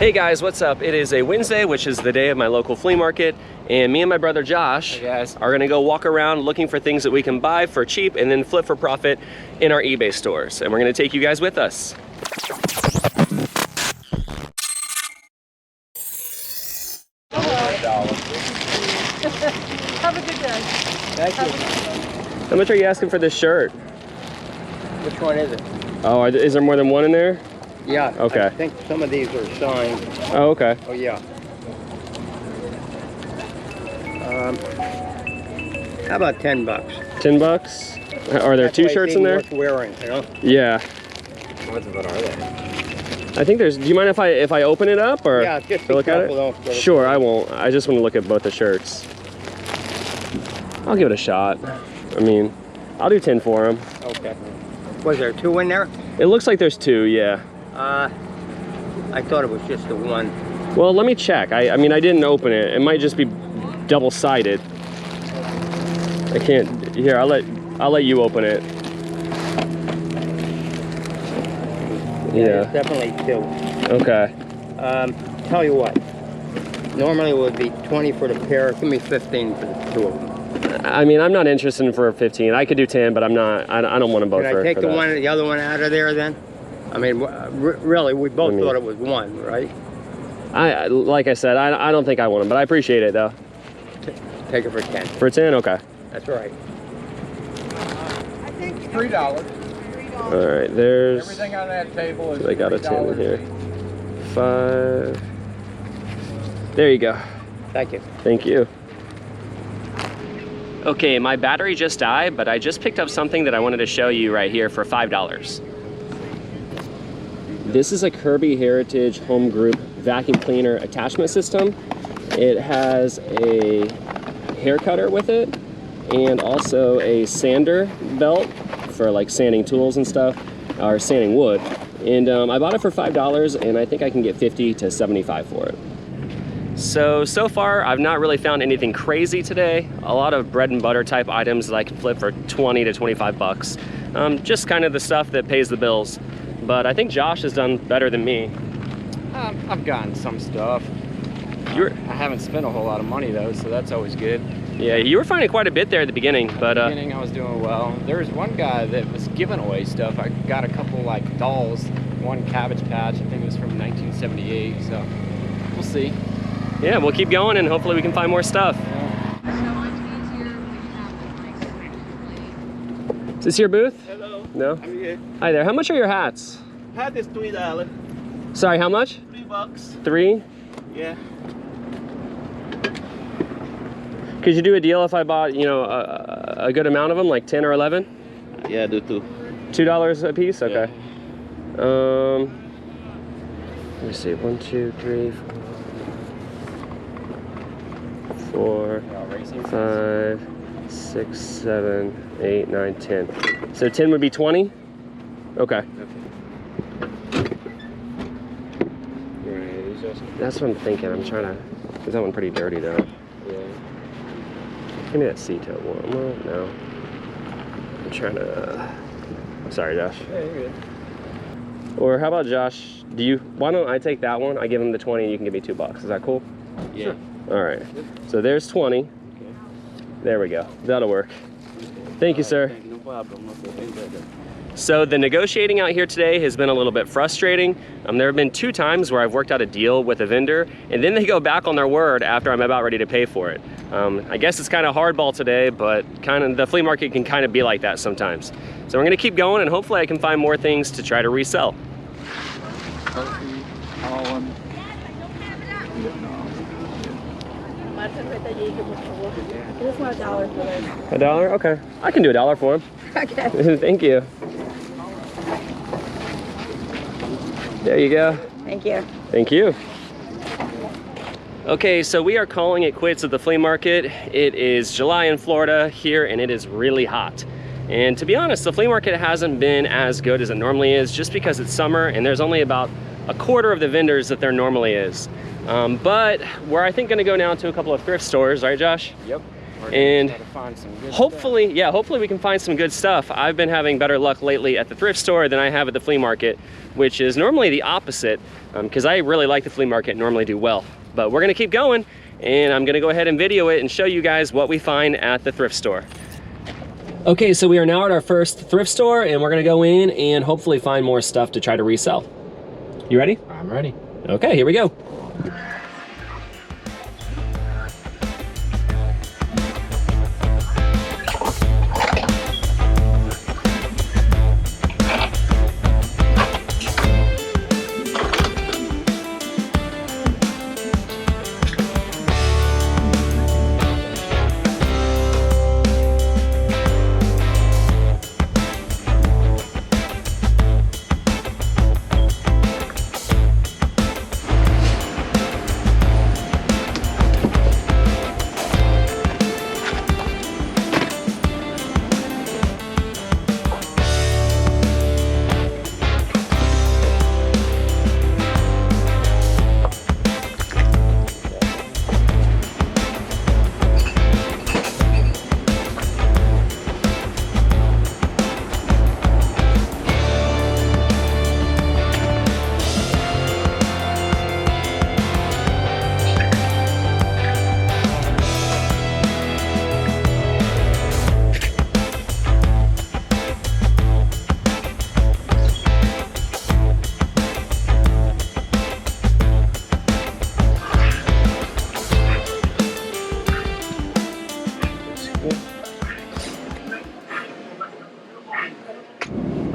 Hey guys, what's up? It is a Wednesday, which is the day of my local flea market, and me and my brother Josh are gonna go walk around looking for things that we can buy for cheap and then flip for profit in our eBay stores. And we're gonna take you guys with us. Have a good day. Thank you. How much are you asking for this shirt? Which one is it? Oh, is there more than one in there? Yeah. Okay. I think some of these are signed. Oh, okay. Oh, yeah. How about 10 bucks? 10 bucks? Are there two shirts in there? Worth wearing, you know? Yeah. What are they? I think there's, do you mind if I open it up or Yeah, just to look at it? Sure, I won't. I just want to look at both the shirts. I'll give it a shot. I mean, I'll do 10 for them. Okay. Was there two in there? It looks like there's two, yeah. I thought it was just the one. Well, let me check. I mean, I didn't open it. It might just be double-sided. I can't. Here, I'll let you open it. Yeah. It's definitely two. Okay. Tell you what. Normally it would be 20 for the pair. Give me 15 for the two of them. I mean, I'm not interested in for 15. I could do 10, but I'm not. I don't want them both. Can I take the other one out of there then? I mean, really, we both thought it was one, right? Like I said, I don't think I want them, but I appreciate it though. Take it for 10. For 10, okay. That's right. $3. All right, there's. Everything on that table is I got a 10 in here. 5. There you go. Thank you. Thank you. Okay, my battery just died, but I just picked up something that I wanted to show you right here for $5. This is a Kirby Heritage Home Group vacuum cleaner attachment system. It has a hair cutter with it and also a sander belt for like sanding tools and stuff, or sanding wood. And I bought it for $5 and I think I can get 50 to 75 for it. So far, I've not really found anything crazy today. A lot of bread and butter type items that I can flip for 20 to 25 bucks. Just kind of the stuff that pays the bills. But I think Josh has done better than me. I've gotten some stuff. I haven't spent a whole lot of money though, so that's always good. Yeah, you were finding quite a bit there at the beginning, but at the beginning I was doing well. There was one guy that was giving away stuff. I got a couple like dolls, one Cabbage Patch, I think it was from 1978, so we'll see. Yeah, we'll keep going and hopefully we can find more stuff. Is this your booth? Hello. No? I'm here. Hi there. How much are your hats? Hat is $3. Sorry, how much? $3. 3? Yeah. Could you do a deal if I bought, you know, a good amount of them, like 10 or 11? Yeah, do too. $2 a piece? Okay. Yeah. Let me see. 1, 2, 3, 4, 5, 6, 7, 8, 9, 10. So 10 would be 20? Okay. That's what I'm thinking. I'm trying to, is that one pretty dirty though? Yeah. Give me that C-toe one. No. I'm trying to, sorry Josh. Yeah, you're good. Or how about Josh, why don't I take that one? I give him the 20 and you can give me $2. Is that cool? Yeah. Sure. All right. So there's 20. Okay. There we go. That'll work. Thank you, sir. No problem. So the negotiating out here today has been a little bit frustrating. There have been 2 times where I've worked out a deal with a vendor and then they go back on their word after I'm about ready to pay for it. I guess it's kind of hardball today, but kind of the flea market can kind of be like that sometimes. So we're gonna keep going and hopefully I can find more things to try to resell. Just want $1 for this. $1? Okay. I can do $1 for him. Okay. Thank you. There you go. Thank you. Thank you. Okay, so we are calling it quits at the flea market. It is July in Florida here and it is really hot. And to be honest, the flea market hasn't been as good as it normally is just because it's summer and there's only about a quarter of the vendors that there normally is. But we're, I think, gonna go now to a couple of thrift stores, right Josh? Yep. And try to find some good hopefully, stuff. yeah, hopefully we can find some good stuff. I've been having better luck lately at the thrift store than I have at the flea market. which is normally the opposite, because I really like the flea market and normally do well. But we're gonna keep going, and I'm gonna go ahead and video it and show you guys what we find at the thrift store. Okay, so we are now at our first thrift store, and we're gonna go in and hopefully find more stuff to try to resell. You ready? I'm ready. Okay, here we go.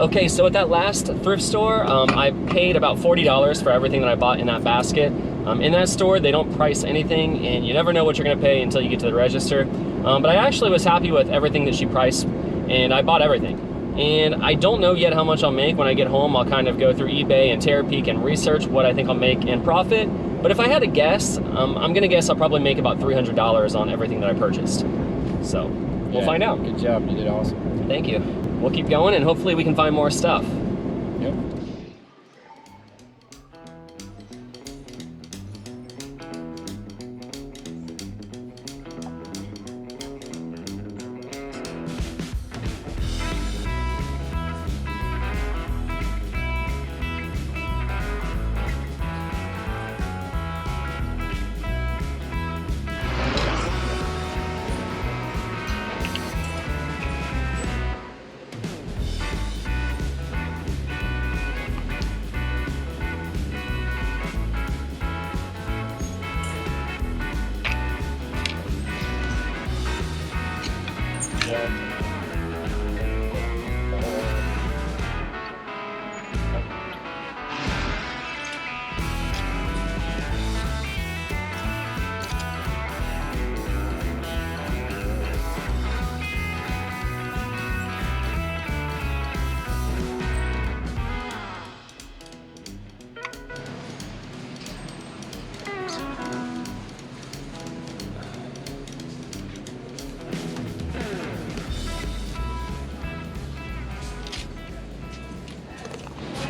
Okay, so at that last thrift store, I paid about $40 for everything that I bought in that basket. In that store, they don't price anything, and you never know what you're gonna pay until you get to the register. But I actually was happy with everything that she priced, and I bought everything. And I don't know yet how much I'll make when I get home. I'll kind of go through eBay and Terapeak and research what I think I'll make in profit. But if I had to guess, I'm gonna guess I'll probably make about $300 on everything that I purchased. So, we'll find out. Good job, you did awesome. Thank you. We'll keep going, and hopefully we can find more stuff. Yep.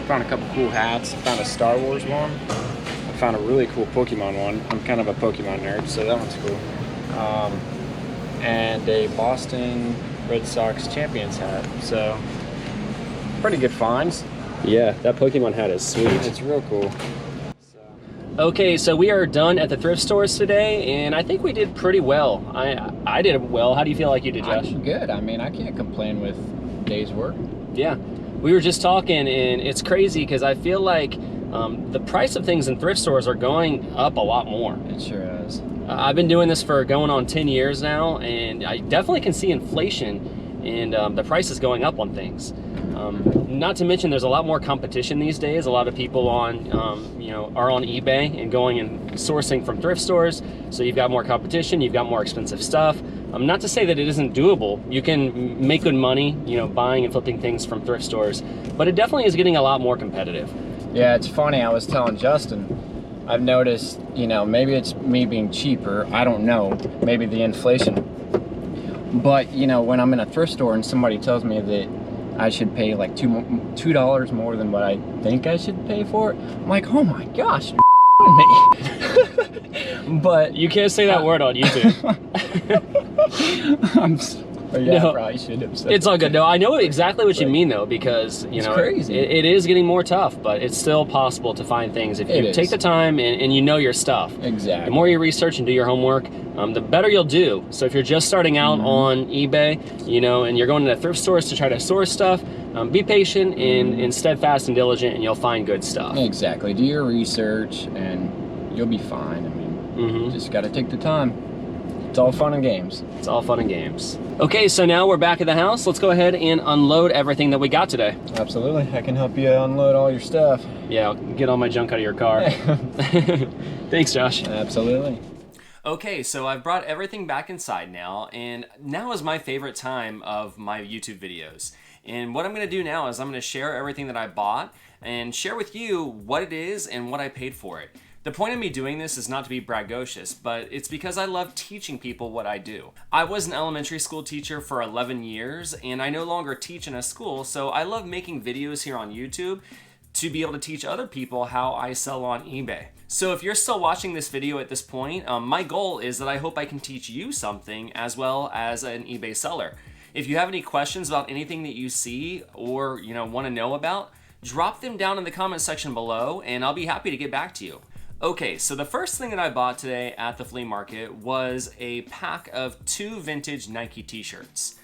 Found a couple cool hats. Found a Star Wars one. I found a really cool Pokemon one. I'm kind of a Pokemon nerd, so that one's cool. And a Boston Red Sox Champions hat. So, pretty good finds. Yeah, that Pokemon hat is sweet. It's real cool. Okay, so we are done at the thrift stores today, and I think we did pretty well. I did well. How do you feel like you did, Josh? I did good. I mean, I can't complain with day's work. Yeah. We were just talking, and it's crazy because I feel like the price of things in thrift stores are going up a lot more. It sure is. I've been doing this for going on 10 years now, and I definitely can see inflation and the price is going up on things. Not to mention there's a lot more competition these days. A lot of people on, are on eBay and going and sourcing from thrift stores. So you've got more competition, you've got more expensive stuff. Not to say that it isn't doable. You can make good money, buying and flipping things from thrift stores, but it definitely is getting a lot more competitive. Yeah, it's funny. I was telling Justin, I've noticed, maybe it's me being cheaper. I don't know. Maybe the inflation. But, when I'm in a thrift store and somebody tells me that I should pay like $2 more than what I think I should pay for it, I'm like, oh my gosh, you're me. But you can't say that word on YouTube. But yeah, No. I probably should have said It's all that. good. No, I know exactly what you mean though, because you It's know crazy. it is getting more tough, but it's still possible to find things if you It take is. the time and you know your stuff. Exactly. The more you research and do your homework, the better you'll do. So if you're just starting out on eBay, you know, and you're going to thrift stores to try to source stuff, be patient and steadfast and diligent, and you'll find good stuff. Exactly. Do your research and you'll be fine. I mean, just got to take the time. It's all fun and games. It's all fun and games. Okay, so now we're back at the house. Let's go ahead and unload everything that we got today. Absolutely. I can help you unload all your stuff. Yeah, I'll get all my junk out of your car. Thanks, Josh. Absolutely. Okay, so I've brought everything back inside now, and now is my favorite time of my YouTube videos. And what I'm gonna do now is I'm gonna share everything that I bought and share with you what it is and what I paid for it. The point of me doing this is not to be braggadocious, but it's because I love teaching people what I do. I was an elementary school teacher for 11 years, and I no longer teach in a school, so I love making videos here on YouTube to be able to teach other people how I sell on eBay. So if you're still watching this video at this point, my goal is that I hope I can teach you something as well as an eBay seller. If you have any questions about anything that you see or want to know about, drop them down in the comment section below and I'll be happy to get back to you. Okay, so the first thing that I bought today at the flea market was a pack of 2 vintage Nike t-shirts.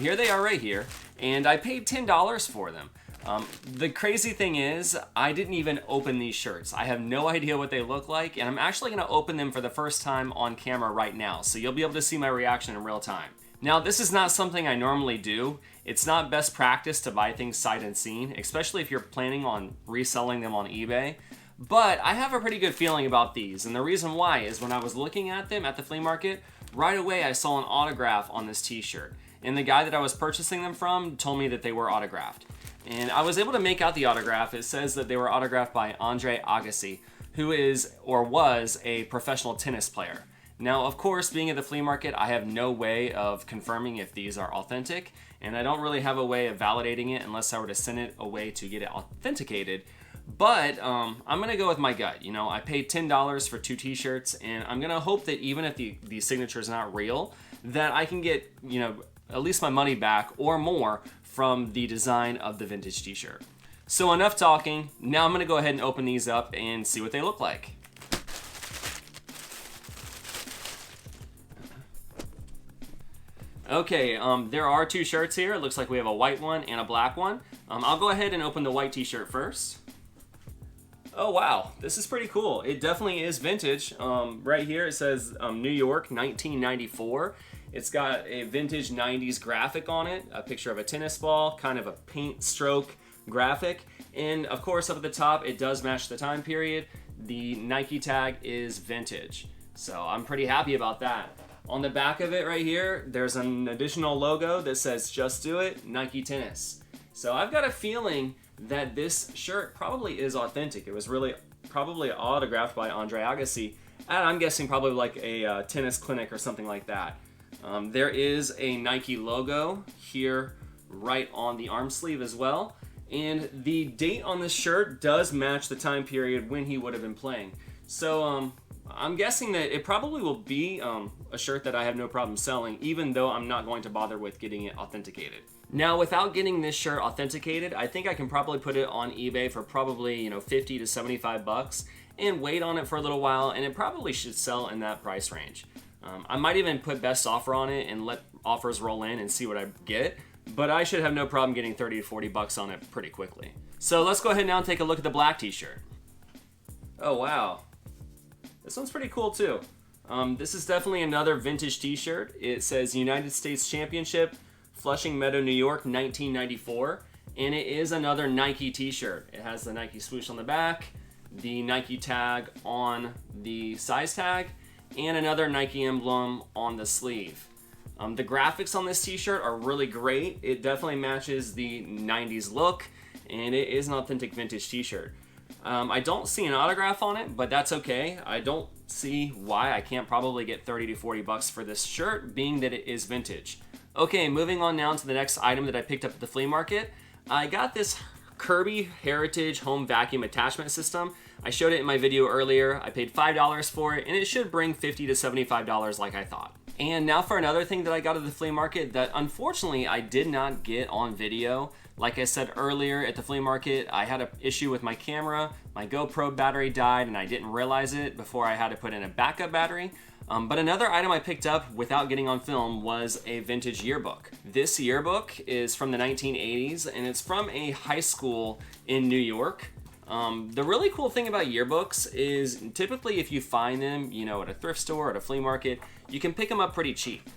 Here they are right here, and I paid $10 for them. The crazy thing is, I didn't even open these shirts. I have no idea what they look like, and I'm actually gonna open them for the first time on camera right now, so you'll be able to see my reaction in real time. Now, this is not something I normally do. It's not best practice to buy things sight unseen, especially if you're planning on reselling them on eBay. But I have a pretty good feeling about these, and the reason why is when I was looking at them at the flea market, right away I saw an autograph on this t-shirt. And the guy that I was purchasing them from told me that they were autographed. And I was able to make out the autograph. It says that they were autographed by Andre Agassi, who is, or was, a professional tennis player. Now, of course, being at the flea market, I have no way of confirming if these are authentic, and I don't really have a way of validating it unless I were to send it away to get it authenticated. But I'm gonna go with my gut. I paid $10 for 2 t-shirts, and I'm gonna hope that even if the signature is not real, that I can get, at least my money back or more from the design of the vintage t-shirt. So enough talking. Now I'm gonna go ahead and open these up and see what they look like. Okay, there are 2 shirts here. It looks like we have a white one and a black one. I'll go ahead and open the white t-shirt first. Oh wow, this is pretty cool. It definitely is vintage. Right here it says New York 1994. It's got a vintage 90s graphic on it, a picture of a tennis ball, kind of a paint stroke graphic. And of course up at the top it does match the time period. The Nike tag is vintage. So I'm pretty happy about that. On the back of it right here, there's an additional logo that says Just Do It, Nike Tennis. So I've got a feeling that this shirt probably is authentic. It was really probably autographed by Andre Agassi, and I'm guessing probably like a tennis clinic or something like that. There is a Nike logo here right on the arm sleeve as well, and the date on this shirt does match the time period when he would have been playing. So I'm guessing that it probably will be a shirt that I have no problem selling, even though I'm not going to bother with getting it authenticated. Now, without getting this shirt authenticated, I think I can probably put it on eBay for probably 50 to 75 bucks and wait on it for a little while, and it probably should sell in that price range. I might even put best offer on it and let offers roll in and see what I get, but I should have no problem getting 30 to 40 bucks on it pretty quickly. So let's go ahead now and take a look at the black t-shirt. Oh wow, this one's pretty cool too. This is definitely another vintage t-shirt. It says United States Championship, Flushing Meadow, New York, 1994, and it is another Nike t-shirt. It has the Nike swoosh on the back, the Nike tag on the size tag, and another Nike emblem on the sleeve. The graphics on this t-shirt are really great. It definitely matches the 90s look, and it is an authentic vintage t-shirt. I don't see an autograph on it, but that's okay. I don't see why I can't probably get 30 to 40 bucks for this shirt, being that it is vintage. Okay, moving on now to the next item that I picked up at the flea market. I got this Kirby Heritage Home Vacuum Attachment System. I showed it in my video earlier. I paid $5 for it, and it should bring $50 to $75 like I thought. And now for another thing that I got at the flea market that unfortunately I did not get on video. Like I said earlier, at the flea market, I had an issue with my camera. My GoPro battery died and I didn't realize it before I had to put in a backup battery. But another item I picked up without getting on film was a vintage yearbook. This yearbook is from the 1980s and it's from a high school in New York. The really cool thing about yearbooks is typically if you find them, you know, at a thrift store, at a flea market, you can pick them up pretty cheap.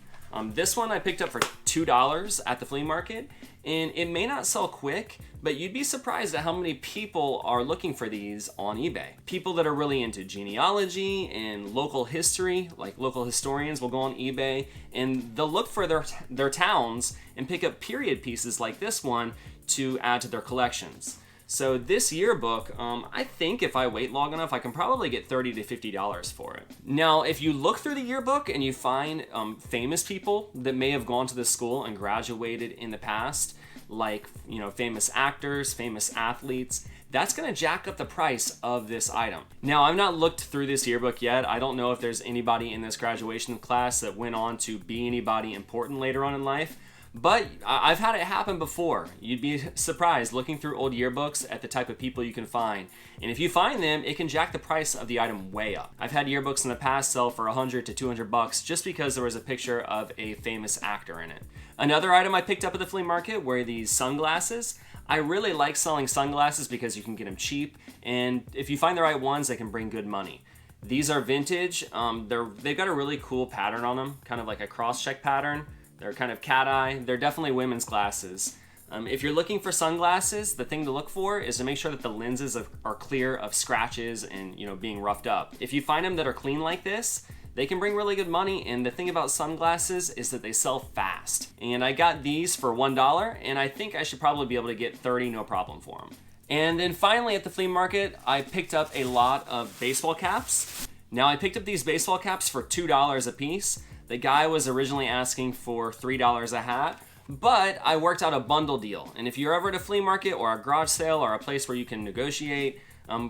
This one I picked up for $2 at the flea market, and it may not sell quick, but you'd be surprised at how many people are looking for these on eBay. People that are really into genealogy and local history, like local historians will go on eBay and they'll look for their towns and pick up period pieces like this one to add to their collections. So this yearbook, I think if I wait long enough, I can probably get $30 to $50 for it. Now, if you look through the yearbook and you find famous people that may have gone to this school and graduated in the past, like, you know, famous actors, famous athletes, that's gonna jack up the price of this item. Now, I've not looked through this yearbook yet. I don't know if there's anybody in this graduation class that went on to be anybody important later on in life. But I've had it happen before. You'd be surprised looking through old yearbooks at the type of people you can find. And if you find them, it can jack the price of the item way up. I've had yearbooks in the past sell for $100 to $200 just because there was a picture of a famous actor in it. Another item I picked up at the flea market were these sunglasses. I really like selling sunglasses because you can get them cheap, and if you find the right ones, they can bring good money. These are vintage. They've got a really cool pattern on them, kind of like a cross-check pattern. They're kind of cat eye. They're definitely women's glasses. If you're looking for sunglasses, the thing to look for is to make sure that the lenses are clear of scratches and, you know, being roughed up. If you find them that are clean like this, they can bring really good money, and the thing about sunglasses is that they sell fast. And I got these for $1, and I think I should probably be able to get 30 no problem for them. And then finally at the flea market, I picked up a lot of baseball caps. Now I picked up these baseball caps for $2 a piece. The guy was originally asking for $3 a hat, but I worked out a bundle deal. And if you're ever at a flea market or a garage sale or a place where you can negotiate,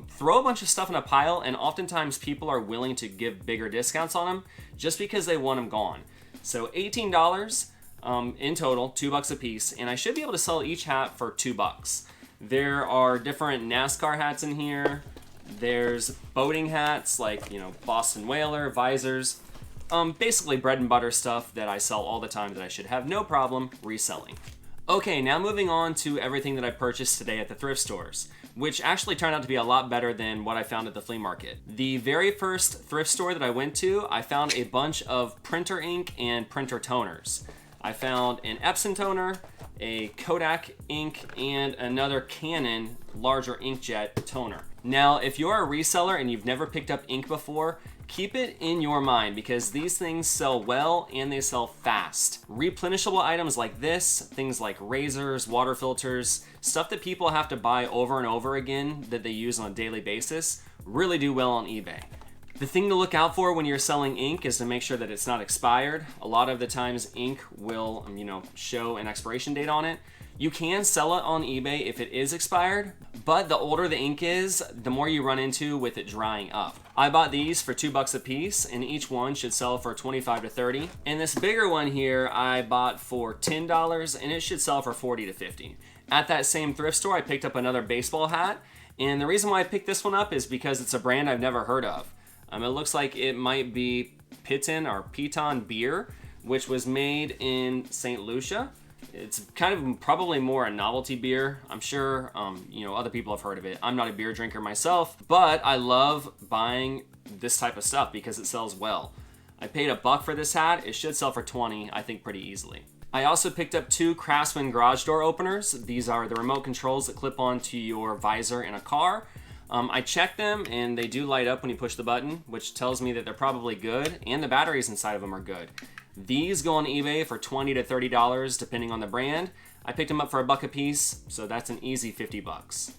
throw a bunch of stuff in a pile, and oftentimes people are willing to give bigger discounts on them just because they want them gone. So $18 in total, $2 a piece, and I should be able to sell each hat for $2. There are different NASCAR hats in here. There's boating hats like, you know, Boston Whaler, visors. Basically bread and butter stuff that I sell all the time that I should have no problem reselling. Okay, now moving on to everything that I purchased today at the thrift stores, which actually turned out to be a lot better than what I found at the flea market. The very first thrift store that I went to, I found a bunch of printer ink and printer toners. I found an Epson toner, a Kodak ink, and another Canon larger inkjet toner. Now, if you're a reseller and you've never picked up ink before, keep it in your mind because these things sell well and they sell fast. Replenishable items like this, things like razors, water filters, stuff that people have to buy over and over again that they use on a daily basis, really do well on eBay. The thing to look out for when you're selling ink is to make sure that it's not expired. A lot of the times ink will, show an expiration date on it. You can sell it on eBay if it is expired, but the older the ink is, the more you run into with it drying up. I bought these for $2 a piece, and each one should sell for $25 to $30. And this bigger one here, I bought for $10, and it should sell for $40 to $50. At that same thrift store, I picked up another baseball hat, and the reason why I picked this one up is because it's a brand I've never heard of. It looks like it might be Piton beer, which was made in St. Lucia. It's kind of probably more a novelty beer. I'm sure, other people have heard of it. I'm not a beer drinker myself, but I love buying this type of stuff because it sells well. I paid $1 for this hat. It should sell for $20, I think, pretty easily. I also picked up 2 Craftsman garage door openers. These are the remote controls that clip onto your visor in a car. I checked them and they do light up when you push the button, which tells me that they're probably good, and the batteries inside of them are good. These go on eBay for $20 to $30 depending on the brand. I picked them up for $1 a piece, so that's an easy $50.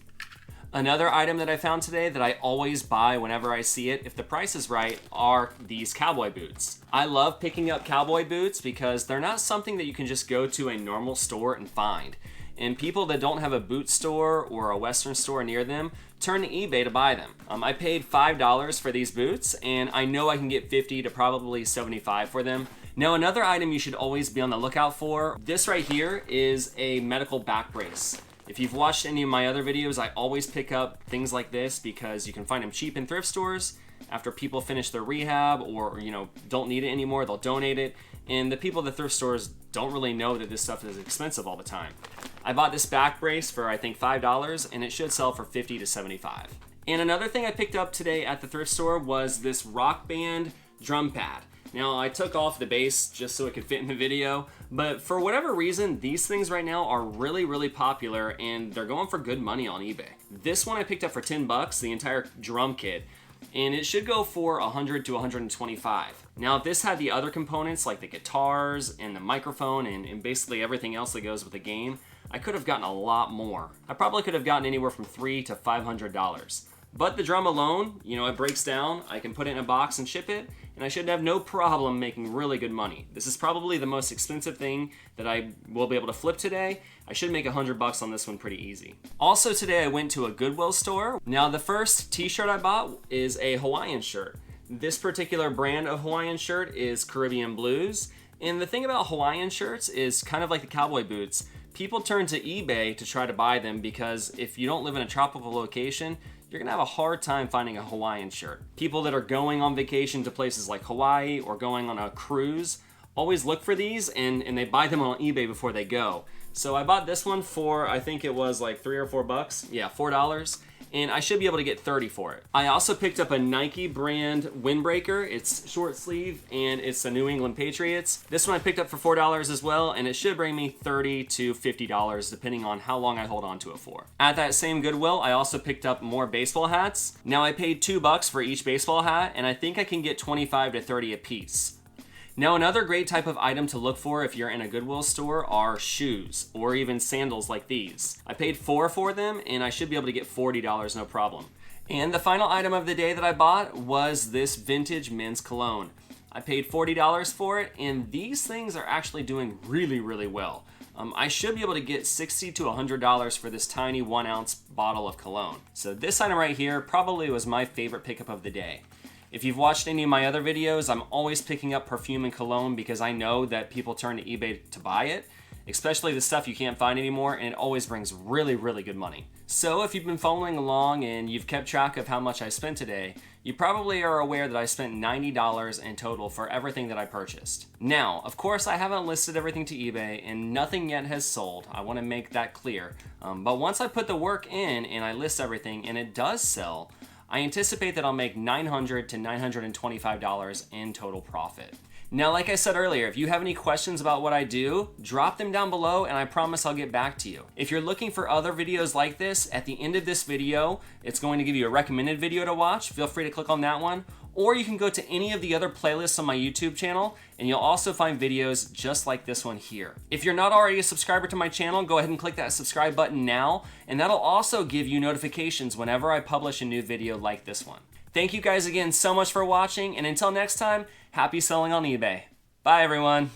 Another item that I found today that I always buy whenever I see it, if the price is right, are these cowboy boots. I love picking up cowboy boots because they're not something that you can just go to a normal store and find. and people that don't have a boot store or a Western store near them turn to eBay to buy them. I paid $5 for these boots, and I know I can get 50 to probably 75 for them. Now, another item you should always be on the lookout for, this right here is a medical back brace. If you've watched any of my other videos, I always pick up things like this because you can find them cheap in thrift stores. After people finish their rehab or, don't need it anymore, they'll donate it. And the people at the thrift stores don't really know that this stuff is expensive all the time. I bought this back brace for, I think, $5, and it should sell for 50 to 75. And another thing I picked up today at the thrift store was this Rock Band drum pad. Now, I took off the base just so it could fit in the video, but for whatever reason, these things right now are really, really popular, and they're going for good money on eBay. This one I picked up for 10 bucks, the entire drum kit, and it should go for 100 to 125. Now, if this had the other components like the guitars and the microphone and basically everything else that goes with the game, I could have gotten a lot more. I probably could have gotten anywhere from $300 to $500. But the drum alone, it breaks down, I can put it in a box and ship it, and I should have no problem making really good money. This is probably the most expensive thing that I will be able to flip today. I should make $100 on this one pretty easy. Also today I went to a Goodwill store. Now the first t-shirt I bought is a Hawaiian shirt. This particular brand of Hawaiian shirt is Caribbean Blues. And the thing about Hawaiian shirts is kind of like the cowboy boots. People turn to eBay to try to buy them because if you don't live in a tropical location, you're gonna have a hard time finding a Hawaiian shirt. People that are going on vacation to places like Hawaii or going on a cruise always look for these and they buy them on eBay before they go. So I bought this one for, I think it was like $3 or $4. Yeah, $4. And I should be able to get 30 for it. I also picked up a Nike brand windbreaker. It's short sleeve and it's the New England Patriots. This one I picked up for $4 as well, and it should bring me $30 to $50 depending on how long I hold on to it for. At that same Goodwill, I also picked up more baseball hats. Now I paid $2 for each baseball hat, and I think I can get 25 to 30 a piece. Now, another great type of item to look for if you're in a Goodwill store are shoes or even sandals like these. I paid $4 for them and I should be able to get $40 no problem. And the final item of the day that I bought was this vintage men's cologne. I paid $40 for it, and these things are actually doing really, really well. I should be able to get $60 to $100 for this tiny 1 ounce bottle of cologne. So this item right here probably was my favorite pickup of the day. If you've watched any of my other videos, I'm always picking up perfume and cologne because I know that people turn to eBay to buy it, especially the stuff you can't find anymore, and it always brings really, really good money. So if you've been following along and you've kept track of how much I spent today, you probably are aware that I spent $90 in total for everything that I purchased. Now, of course, I haven't listed everything to eBay and nothing yet has sold. I want to make that clear. But once I put the work in and I list everything and it does sell, I anticipate that I'll make $900 to $925 in total profit. Now, like I said earlier, if you have any questions about what I do, drop them down below and I promise I'll get back to you. If you're looking for other videos like this, at the end of this video, it's going to give you a recommended video to watch. Feel free to click on that one. Or you can go to any of the other playlists on my YouTube channel and you'll also find videos just like this one here. If you're not already a subscriber to my channel, go ahead and click that subscribe button now, and that'll also give you notifications whenever I publish a new video like this one. Thank you guys again so much for watching, and until next time, happy selling on eBay. Bye everyone.